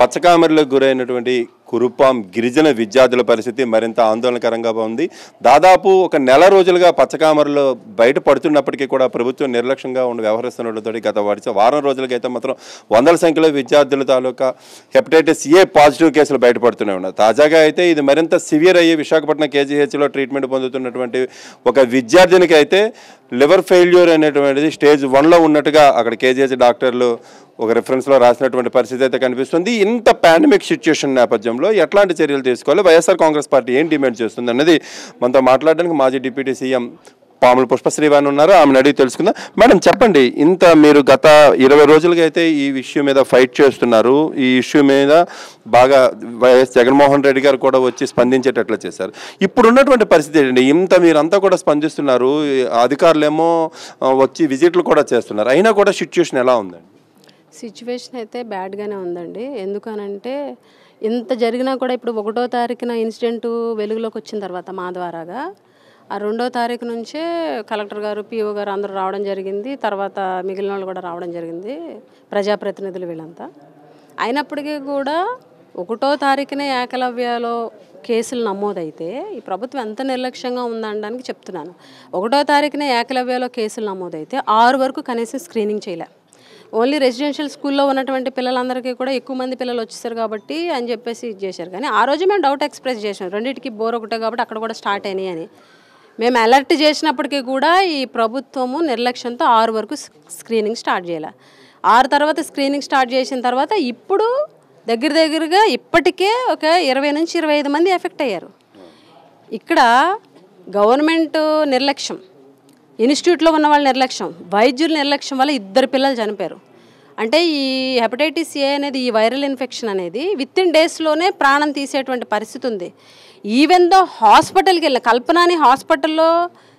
పచ్చకామెరలకు గురైనటువంటి కురుపాం గిరిజన విద్యార్థుల పరిస్థితి మరింత ఆందోళనకరంగా ఉంది. దాదాపు ఒక నెల రోజులుగా పచ్చకామెరలు బయట పడుతున్నప్పటికీ కూడా ప్రభుత్వం నిర్లక్ష్యంగా వ్యవహరిస్తున్నతో గత వారం రోజులకైతే మాత్రం వందల సంఖ్యలో విద్యార్థుల తాలూకా హెపటైటిస్ ఏ పాజిటివ్ కేసులు బయటపడుతూనే ఉన్నాయి. తాజాగా అయితే ఇది మరింత సివియర్ అయ్యి విశాఖపట్నం కేజీహెచ్లో ట్రీట్మెంట్ పొందుతున్నటువంటి ఒక విద్యార్థినికి అయితే లివర్ ఫెయిల్యూర్ అనేటువంటిది స్టేజ్ 1లో ఉన్నట్టుగా అక్కడ కేజీహెచ్ డాక్టర్లు ఒక రిఫరెన్స్లో రాసినటువంటి పరిస్థితి అయితే కనిపిస్తుంది. ఇంత పాండమిక్ సిచ్యుయేషన్ నేపథ్యంలో ఎట్లాంటి చర్యలు తీసుకోవాలి, వైఎస్ఆర్ కాంగ్రెస్ పార్టీ ఏం డిమాండ్ చేస్తుంది అన్నది మనతో మాట్లాడడానికి మాజీ డిప్యూటీ సీఎం పాముల పుష్పశ్రీవాణి ఉన్నారు. ఆమెను అడిగి తెలుసుకుందాం. మేడం చెప్పండి, ఇంత మీరు గత 20 రోజులుగా అయితే ఈ ఇష్యూ మీద ఫైట్ చేస్తున్నారు. ఈ ఇష్యూ మీద బాగా వైఎస్ జగన్మోహన్ రెడ్డి గారు కూడా వచ్చి స్పందించేటట్లు చేశారు. ఇప్పుడు ఉన్నటువంటి పరిస్థితి ఏంటండి? ఇంత మీరంతా కూడా స్పందిస్తున్నారు, అధికారులేమో వచ్చి విజిట్లు కూడా చేస్తున్నారు, అయినా కూడా సిచ్యుయేషన్ ఎలా ఉందండి? సిచ్యువేషన్ అయితే బ్యాడ్గానే ఉందండి. ఎందుకనంటే ఇంత జరిగినా కూడా ఇప్పుడు 1వ తారీఖున ఇన్సిడెంట్ వెలుగులోకి వచ్చిన తర్వాత మా ద్వారాగా ఆ 2వ తారీఖు నుంచే కలెక్టర్ గారు, పిఓ గారు అందరూ రావడం జరిగింది. తర్వాత మిగిలిన వాళ్ళు కూడా రావడం జరిగింది, ప్రజాప్రతినిధులు వీళ్ళంతా. అయినప్పటికీ కూడా 1వ తారీఖునే ఏకలవ్యలో కేసులు నమోదైతే ఈ ప్రభుత్వం ఎంత నిర్లక్ష్యంగా ఉందనడానికి చెప్తున్నాను. 1వ తారీఖునే ఏకలవ్యలో కేసులు నమోదైతే 6 వరకు కనీసం స్క్రీనింగ్ చేయలే. ఓన్లీ రెసిడెన్షియల్ స్కూల్లో ఉన్నటువంటి పిల్లలందరికీ కూడా ఎక్కువ మంది పిల్లలు వచ్చేసారు కాబట్టి అని చెప్పేసి ఇది చేశారు. కానీ ఆ రోజు మేము డౌట్ ఎక్స్ప్రెస్ చేసాం, రెండింటికి బోర్ ఒకటే కాబట్టి అక్కడ కూడా స్టార్ట్ అయినాయి అని. మేము అలర్ట్ చేసినప్పటికీ కూడా ఈ ప్రభుత్వము నిర్లక్ష్యంతో 6 వరకు స్క్రీనింగ్ స్టార్ట్ చేయాలి. 6 తర్వాత స్క్రీనింగ్ స్టార్ట్ చేసిన తర్వాత ఇప్పుడు దగ్గరగా ఇప్పటికే ఒక 20 నుంచి 25 మంది ఎఫెక్ట్ అయ్యారు. ఇక్కడ గవర్నమెంట్ నిర్లక్ష్యం, ఇన్స్టిట్యూట్లో ఉన్న వాళ్ళ నిర్లక్ష్యం, వైద్యుల నిర్లక్ష్యం వల్ల 2 పిల్లలు చనిపోయారు. అంటే ఈ హెపటైటిస్ ఏ అనేది, ఈ వైరల్ ఇన్ఫెక్షన్ అనేది వితిన్ డేస్లోనే ప్రాణం తీసేటువంటి పరిస్థితి ఉంది. ఈవెన్ దో హాస్పిటల్కి వెళ్ళిన కల్పనాని హాస్పిటల్లో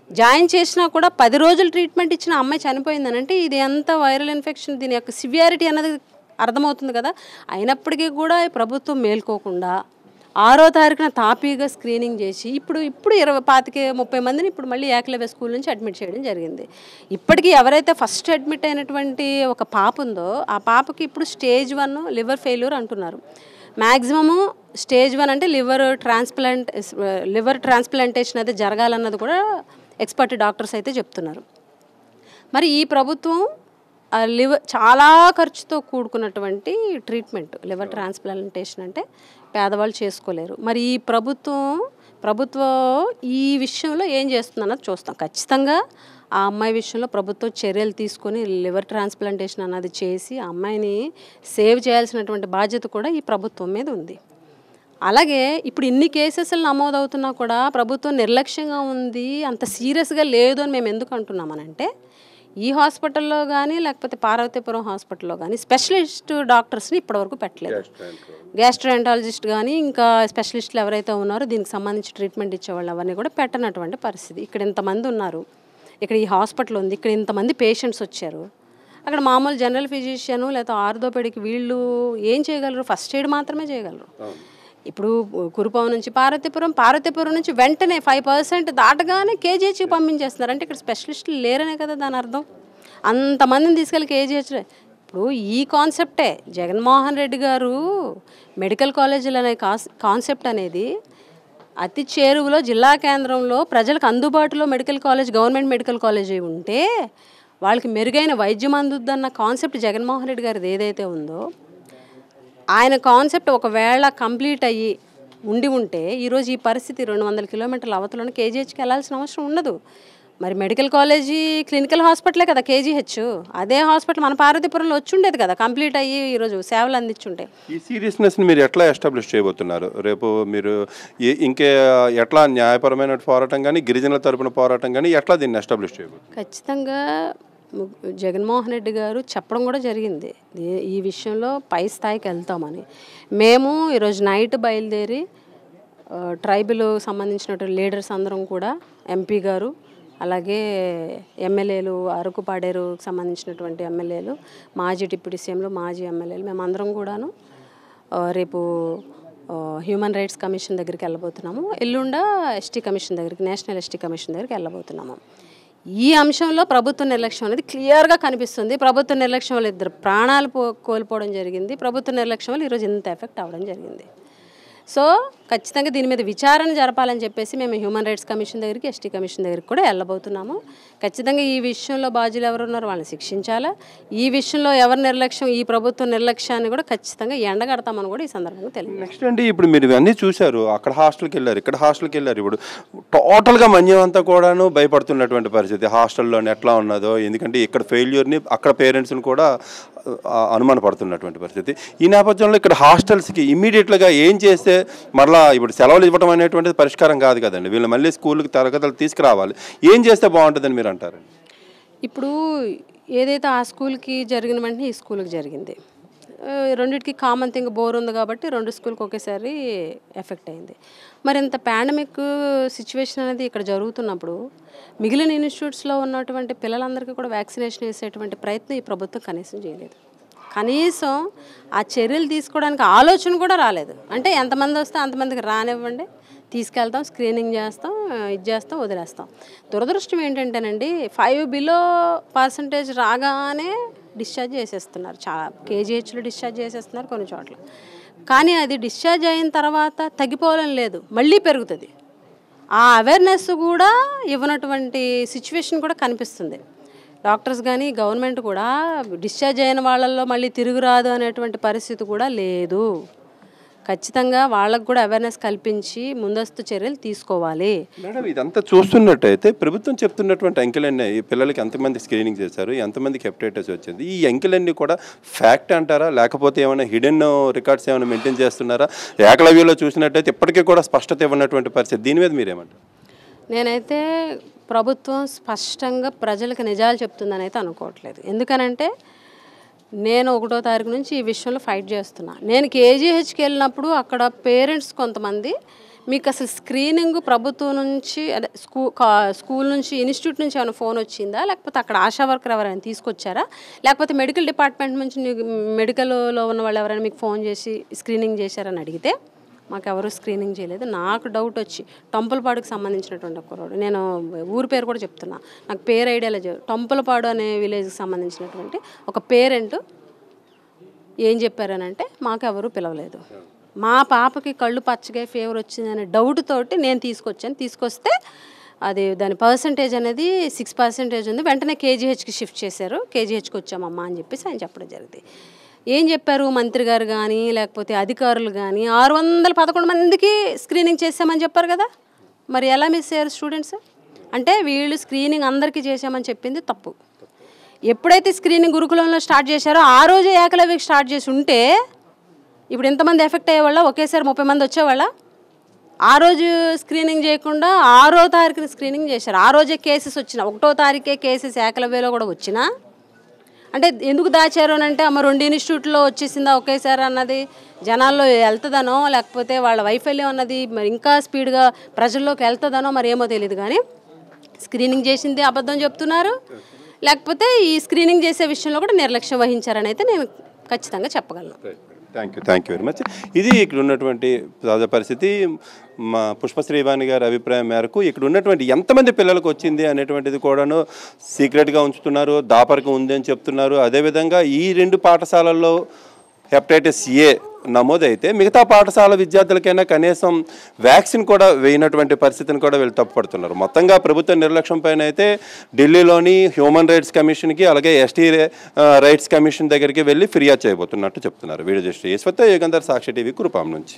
జాయిన్ చేసినా కూడా 10 రోజులు ట్రీట్మెంట్ ఇచ్చిన అమ్మాయి చనిపోయిందని అంటే ఇది ఎంత వైరల్ ఇన్ఫెక్షన్, దీని యొక్క సివియారిటీ అనేది అర్థమవుతుంది కదా. అయినప్పటికీ కూడా ప్రభుత్వం మేల్కోకుండా 6వ తారీఖున తాపీగా స్క్రీనింగ్ చేసి ఇప్పుడు 25-30 మందిని ఇప్పుడు మళ్ళీ ఏకలవ్య స్కూల్ నుంచి అడ్మిట్ చేయడం జరిగింది. ఇప్పటికీ ఎవరైతే ఫస్ట్ అడ్మిట్ అయినటువంటి ఒక పాప ఉందో ఆ పాపకి ఇప్పుడు స్టేజ్ 1 లివర్ ఫెయిల్యూర్ అంటున్నారు. మ్యాక్సిమము స్టేజ్ 1 అంటే లివర్ ట్రాన్స్ప్లాంటేషన్ అయితే జరగాలన్నది కూడా ఎక్స్పర్ట్ డాక్టర్స్ అయితే చెప్తున్నారు. మరి ఈ ప్రభుత్వం చాలా ఖర్చుతో కూడుకున్నటువంటి ట్రీట్మెంట్ లివర్ ట్రాన్స్ప్లాంటేషన్ అంటే పేదవాళ్ళు చేసుకోలేరు. మరి ఈ ప్రభుత్వం ఈ విషయంలో ఏం చేస్తుందన్నది చూస్తాం. ఖచ్చితంగా ఆ అమ్మాయి విషయంలో ప్రభుత్వం చర్యలు తీసుకొని లివర్ ట్రాన్స్ప్లాంటేషన్ అన్నది చేసి ఆ అమ్మాయిని సేవ్ చేయాల్సినటువంటి బాధ్యత కూడా ఈ ప్రభుత్వం మీద ఉంది. అలాగే ఇప్పుడు ఇన్ని కేసెస్లు నమోదవుతున్నా కూడా ప్రభుత్వం నిర్లక్ష్యంగా ఉంది, అంత సీరియస్గా లేదు అని మేము ఎందుకు అంటున్నామనంటే ఈ హాస్పిటల్లో కానీ లేకపోతే పార్వతీపురం హాస్పిటల్లో కానీ స్పెషలిస్ట్ డాక్టర్స్ని ఇప్పటివరకు పెట్టలేదు. గ్యాస్ట్రోఎంటాలజిస్ట్ కానీ ఇంకా స్పెషలిస్టులు ఎవరైతే ఉన్నారో దీనికి సంబంధించి ట్రీట్మెంట్ ఇచ్చేవాళ్ళు అవన్నీ కూడా పెట్టనటువంటి పరిస్థితి. ఇక్కడ ఇంతమంది ఉన్నారు, ఇక్కడ ఈ హాస్పిటల్ ఉంది, ఇక్కడ ఇంతమంది పేషెంట్స్ వచ్చారు. అక్కడ మామూలు జనరల్ ఫిజిషియను లేదా ఆర్థోపెడిక్ వీళ్ళు ఏం చేయగలరు? ఫస్ట్ ఎయిడ్ మాత్రమే చేయగలరు. ఇప్పుడు కురుపాం నుంచి పార్వతీపురం నుంచి వెంటనే 5% దాటగానే కేజీహెచ్కి పంపించేస్తున్నారు. అంటే ఇక్కడ స్పెషలిస్టులు లేరనే కదా దాని అర్థం. అంతమందిని తీసుకెళ్ళి కేజీహెచ్. ఇప్పుడు ఈ కాన్సెప్టే జగన్మోహన్ రెడ్డి గారు మెడికల్ కాలేజీలు అనే కాన్సెప్ట్ అనేది అతి చేరువలో జిల్లా కేంద్రంలో ప్రజలకు అందుబాటులో గవర్నమెంట్ మెడికల్ కాలేజీ ఉంటే వాళ్ళకి మెరుగైన వైద్యం అందుద్దన్న కాన్సెప్ట్ జగన్మోహన్ రెడ్డి గారిది ఏదైతే ఉందో ఆయన కాన్సెప్ట్ ఒకవేళ కంప్లీట్ అయ్యి ఉంటే ఈరోజు ఈ పరిస్థితి 200 కిలోమీటర్ల అవతలను కేజీహెచ్కి వెళ్ళాల్సిన అవసరం ఉండదు. మరి మెడికల్ కాలేజీ క్లినికల్ హాస్పిటలే కదా కేజీహెచ్. అదే హాస్పిటల్ మన పార్వతీపురంలో వచ్చి ఉండేది కదా, కంప్లీట్ అయ్యి ఈరోజు సేవలు అందించుంటే. ఈ సీరియస్నెస్ని మీరు ఎట్లా ఎస్టాబ్లిష్ చేయబోతున్నారు? రేపు మీరు ఇంకే ఎట్లా న్యాయపరమైన పోరాటం కానీ గిరిజనుల తరపున పోరాటం కానీ ఎట్లా దీన్ని ఎస్టాబ్లిష్ చేయబోతున్నారు? ఖచ్చితంగా జగన్మోహన్ రెడ్డి గారు చెప్పడం కూడా జరిగింది ఈ విషయంలో పై స్థాయికి వెళ్తామని. మేము ఈరోజు నైట్ బయలుదేరి ట్రైబల్ సంబంధించినటువంటి లీడర్స్ అందరం కూడా ఎంపీ గారు అలాగే ఎమ్మెల్యేలు అరకు పాడేరుకు సంబంధించినటువంటి ఎమ్మెల్యేలు, మాజీ డిప్యూటీ సీఎంలు, మాజీ ఎమ్మెల్యేలు మేమందరం కూడాను రేపు హ్యూమన్ రైట్స్ కమిషన్ దగ్గరికి వెళ్ళబోతున్నాము. ఎల్లుండ ఎస్టీ కమిషన్ దగ్గరికి, నేషనల్ ఎస్టీ కమిషన్ దగ్గరికి వెళ్ళబోతున్నాము. ఈ అంశంలో ప్రభుత్వ నిర్లక్ష్యం అనేది క్లియర్గా కనిపిస్తుంది. ప్రభుత్వ నిర్లక్ష్యం వల్ల 2 ప్రాణాలు కోల్పోవడం జరిగింది. ప్రభుత్వ నిర్లక్ష్యం వల్ల ఈరోజు ఇంత ఎఫెక్ట్ అవ్వడం జరిగింది. సో ఖచ్చితంగా దీని మీద విచారణ జరపాలని చెప్పేసి మేము హ్యూమన్ రైట్స్ కమిషన్ దగ్గరికి, ఎస్టీ కమిషన్ దగ్గరికి కూడా వెళ్ళబోతున్నాము. ఖచ్చితంగా ఈ విషయంలో బాధ్యులు ఎవరు ఉన్నారో వాళ్ళని శిక్షించాలా. ఈ విషయంలో ఎవరి నిర్లక్ష్యం, ఈ ప్రభుత్వ నిర్లక్ష్యాన్ని కూడా ఖచ్చితంగా ఎండగడతామని కూడా ఈ సందర్భంగా తెలియదు. నెక్స్ట్ అండి, ఇప్పుడు మీరు ఇవన్నీ చూశారు, అక్కడ హాస్టల్కి వెళ్ళారు, ఇక్కడ హాస్టల్కి వెళ్ళారు. ఇప్పుడు టోటల్గా మన్యం అంతా కూడాను భయపడుతున్నటువంటి పరిస్థితి హాస్టల్లోని ఎట్లా ఉన్నదో. ఎందుకంటే ఇక్కడ ఫెయిల్యూర్ని అక్కడ పేరెంట్స్ని కూడా అనుమానపడుతున్నటువంటి పరిస్థితి. ఈ నేపథ్యంలో ఇక్కడ హాస్టల్స్కి ఇమ్మీడియట్గా ఏం చేస్తే మరలా ఇప్పుడు సెలవులు ఇవ్వడం అనేటువంటిది పరిష్కారం కాదు కదండి. వీళ్ళు మళ్ళీ స్కూల్కి తరగతులు తీసుకురావాలి. ఏం చేస్తే బాగుంటుందని మీరు అంటారు? ఇప్పుడు ఏదైతే ఆ స్కూల్కి జరిగిన వెంటనే ఈ స్కూల్కి జరిగింది. రెండింటికి కామన్ థింగ్ బోర్ ఉంది కాబట్టి 2 స్కూల్కి ఒకేసారి ఎఫెక్ట్ అయింది. మరి ఇంత పాండమిక్ సిచ్యువేషన్ అనేది ఇక్కడ జరుగుతున్నప్పుడు మిగిలిన ఇన్స్టిట్యూట్స్లో ఉన్నటువంటి పిల్లలందరికీ కూడా వ్యాక్సినేషన్ వేసేటువంటి ప్రయత్నం ఈ ప్రభుత్వం కనీసం చేయలేదు. కనీసం ఆ చర్యలు తీసుకోవడానికి ఆలోచన కూడా రాలేదు. అంటే ఎంతమంది వస్తే అంతమందికి రానివ్వండి, తీసుకెళ్తాం, స్క్రీనింగ్ చేస్తాం, ఇది చేస్తాం, వదిలేస్తాం. దురదృష్టం ఏంటంటేనండి 5 బిలో పర్సంటేజ్ రాగానే డిశ్చార్జ్ చేసేస్తున్నారు. చాలా కేజీహెచ్లో డిశ్చార్జ్ చేసేస్తున్నారు కొన్ని చోట్ల. కానీ అది డిశ్చార్జ్ అయిన తర్వాత తగ్గిపోవాలని లేదు, మళ్ళీ పెరుగుతుంది. ఆ అవేర్నెస్ కూడా ఇవ్వనటువంటి సిచ్యువేషన్ కూడా కనిపిస్తుంది. డాక్టర్స్ కానీ గవర్నమెంట్ కూడా డిశ్చార్జ్ అయిన వాళ్ళల్లో మళ్ళీ తిరుగురాదు అనేటువంటి పరిస్థితి కూడా లేదు. ఖచ్చితంగా వాళ్ళకు కూడా అవేర్నెస్ కల్పించి ముందస్తు చర్యలు తీసుకోవాలి. మేడం, ఇదంతా చూస్తున్నట్టయితే ప్రభుత్వం చెప్తున్నటువంటి అంకెలన్నీ, ఈ పిల్లలకి ఎంతమంది స్క్రీనింగ్ చేశారు, ఎంతమందికి హెపటైటిస్ వచ్చింది, ఈ అంకెలన్నీ కూడా ఫ్యాక్ట్ అంటారా, లేకపోతే ఏమైనా హిడెన్ రికార్డ్స్ ఏమైనా మెయింటైన్ చేస్తున్నారా? ఏకలవ్యంలో చూసినట్టయితే ఇప్పటికీ కూడా స్పష్టత ఇవ్వనటువంటి పరిస్థితి. దీని మీద మీరేమంటారు? నేనైతే ప్రభుత్వం స్పష్టంగా ప్రజలకు నిజాలు చెప్తుందని అయితే అనుకోవట్లేదు. ఎందుకనంటే నేను 1వ తారీఖు నుంచి ఈ విషయంలో ఫైట్ చేస్తున్నా. నేను కేజీహెచ్కి వెళ్ళినప్పుడు అక్కడ పేరెంట్స్ కొంతమంది మీకు అసలు స్క్రీనింగ్ ప్రభుత్వం నుంచి అదే స్కూల్ నుంచి ఇన్స్టిట్యూట్ నుంచి ఏమైనా ఫోన్ వచ్చిందా, లేకపోతే అక్కడ ఆశా వర్కర్ ఎవరైనా తీసుకొచ్చారా, లేకపోతే మెడికల్ డిపార్ట్మెంట్ నుంచి మెడికల్లో ఉన్న వాళ్ళు ఎవరైనా మీకు ఫోన్ చేసి స్క్రీనింగ్ చేశారని అడిగితే మాకెవరు స్క్రీనింగ్ చేయలేదు. నాకు డౌట్ వచ్చి టొంపలపాడుకు సంబంధించినటువంటి ఒకరోడు, నేను ఊరి పేరు కూడా చెప్తున్నా, నాకు పేరు ఐడియా లేదు. టొంపలపాడు అనే విలేజ్కి సంబంధించినటువంటి ఒక పేరెంట్ ఏం చెప్పారనంటే మాకెవరు పిలవలేదు, మా పాపకి కళ్ళు పచ్చగా ఫీవర్ వచ్చిందనే డౌట్ తోటి నేను తీసుకొస్తే అది దాని పర్సంటేజ్ అనేది 6% ఉంది. వెంటనే కేజీహెచ్కి షిఫ్ట్ చేశారు, కేజీహెచ్కి వచ్చామమ్మా అని చెప్పేసి ఆయన చెప్పడం జరిగింది. ఏం చెప్పారు మంత్రి గారు కానీ లేకపోతే అధికారులు కానీ 611 మందికి స్క్రీనింగ్ చేసామని చెప్పారు కదా. మరి ఎలా మిస్ అయ్యారు స్టూడెంట్స్? అంటే వీళ్ళు స్క్రీనింగ్ అందరికీ చేసామని చెప్పింది తప్పు. ఎప్పుడైతే స్క్రీనింగ్ గురుకులంలో స్టార్ట్ చేశారో ఆ రోజే ఏకలవ్యకి స్టార్ట్ చేసి ఉంటే ఇప్పుడు ఎంతమంది ఎఫెక్ట్ అయ్యేవాళ్ళ? ఒకేసారి 30 మంది వచ్చేవాళ్ళ? ఆ రోజు స్క్రీనింగ్ చేయకుండా 6వ తారీఖున స్క్రీనింగ్ చేశారు. ఆ రోజే కేసెస్ వచ్చినా, 1వ తారీఖే కేసెస్ ఏకలవ్యలో కూడా వచ్చినా అంటే ఎందుకు దాచారు అని అంటే అమ్మ 2 ఇన్స్టిట్యూట్లో వచ్చేసిందా ఒకేసారి అన్నది జనాల్లో వెళ్తుందనో, లేకపోతే వాళ్ళ వైఫల్యం అన్నది మరి ఇంకా స్పీడ్గా ప్రజల్లోకి వెళ్తుందనో మరి ఏమో తెలియదు. కానీ స్క్రీనింగ్ చేసింది అబద్ధం చెప్తున్నారు, లేకపోతే ఈ స్క్రీనింగ్ చేసే విషయంలో కూడా నిర్లక్ష్యం వహించారని అయితే నేను ఖచ్చితంగా చెప్పగలను. Thank you very much. ఇది ఇక్కడ ఉన్నటువంటి తాజా పరిస్థితి. మా పుష్పశ్రీవాణి గారి అభిప్రాయం మేరకు ఇక్కడ ఉన్నటువంటి ఎంతమంది పిల్లలకు వచ్చింది అనేటువంటిది కూడాను సీక్రెట్గా ఉంచుతున్నారు, దాపరికం ఉంది అని చెప్తున్నారు. అదేవిధంగా ఈ 2 పాఠశాలల్లో హెపటైటిస్ ఏ నమోదైతే మిగతా పాఠశాల విద్యార్థులకైనా కనీసం వ్యాక్సిన్ కూడా వేయనటువంటి పరిస్థితిని కూడా వీళ్ళు తప్పుపడుతున్నారు. మొత్తంగా ప్రభుత్వ నిర్లక్ష్యం పైన అయితే ఢిల్లీలోని హ్యూమన్ రైట్స్ కమిషన్కి అలాగే ఎస్టీ రైట్స్ కమిషన్ దగ్గరికి వెళ్ళి ఫిర్యాదు చేయబోతున్నట్టు చెప్తున్నారు. వీడియో జర్నలిస్ట్ ఈశ్వర్తో యుగంధర్, సాక్షి టీవీ, కురుపాం నుంచి.